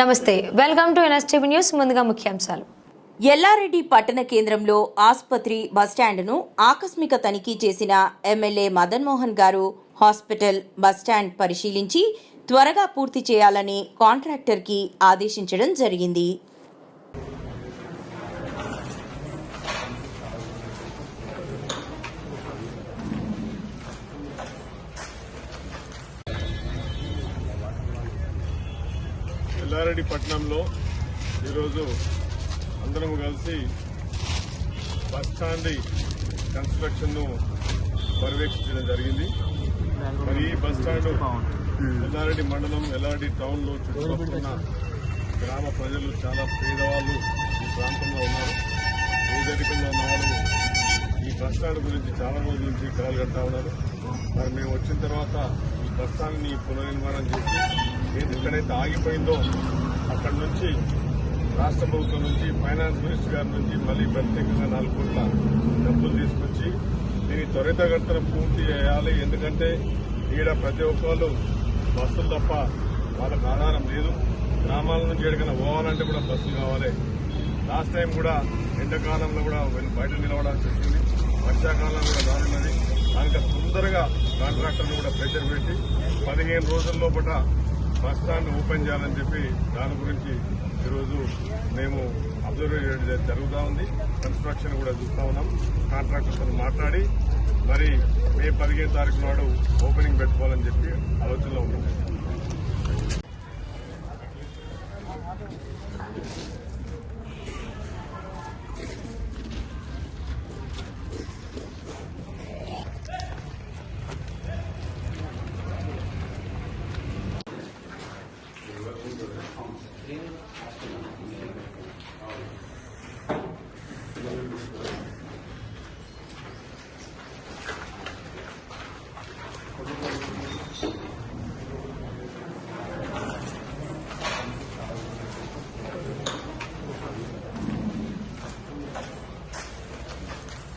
నమస్తే, welcome to NSTV news. ముందుగా ముఖ్యాంశాలు. ఎల్లారెడ్డి పట్టణ కేంద్రంలో ఆసుపత్రి బస్టాండ్ను ఆకస్మిక తనిఖీ చేసిన ఎమ్మెల్యే మదన్ మోహన్ గారు హాస్పిటల్ బస్టాండ్ పరిశీలించి త్వరగా పూర్తి చేయాలని కాంట్రాక్టర్కి ఆదేశించడం జరిగింది. ఎల్లారెడ్డి పట్టణంలో ఈరోజు అందరం కలిసి బస్టాండ్ కన్స్ట్రక్షన్ను పర్యవేక్షించడం జరిగింది. మరి ఈ బస్టాండ్ ఎల్లారెడ్డి మండలం ఎల్లారెడ్డి టౌన్లో చుట్టుపక్కల గ్రామ ప్రజలు చాలా పేదవాళ్ళు ఈ ప్రాంతంలో ఉన్నారు. పేదరికంలో ఉన్నవాళ్ళు ఈ బస్టాండ్ గురించి చాలా రోజుల నుంచి కలలు కడతా ఉన్నారు. మరి మేము వచ్చిన తర్వాత ఈ బస్టాండ్ని పునర్నిర్మాణం చేసి ఎక్కడైతే ఆగిపోయిందో అక్కడి నుంచి రాష్ట్ర ప్రభుత్వం నుంచి ఫైనాన్స్ మినిస్టర్ గారి నుంచి మళ్ళీ ప్రత్యేకంగా 4 కోట్ల డబ్బులు తీసుకొచ్చి దీన్ని త్వరితగతిన పూర్తి చేయాలి. ఎందుకంటే ఈడ ప్రతి ఒక్కళ్ళు బస్సులు తప్ప వాళ్ళకు ఆధారం లేదు. గ్రామాల నుంచి ఎక్కడికైనా పోవాలంటే కూడా బస్సులు కావాలి. లాస్ట్ టైం కూడా ఎండాకాలంలో కూడా బయట నిలవడాల్సి వచ్చింది. వర్షాకాలంలో కూడా దారున్నది. దానికి తొందరగా కాంట్రాక్టర్లు కూడా ప్రెషర్ పెట్టి 15 రోజుల లోపల బస్టాండ్ ఓపెన్ చేయాలని చెప్పి దాని గురించి ఈరోజు మేము అబ్జర్వ్ జరుగుతూ ఉంది. కన్స్ట్రక్షన్ కూడా చూస్తూ ఉన్నాం. కాంట్రాక్టర్తో మాట్లాడి మరి మే 15 తారీఖు నాడు ఓపెనింగ్ పెట్టుకోవాలని చెప్పి ఆలోచనలో ఉన్నాం.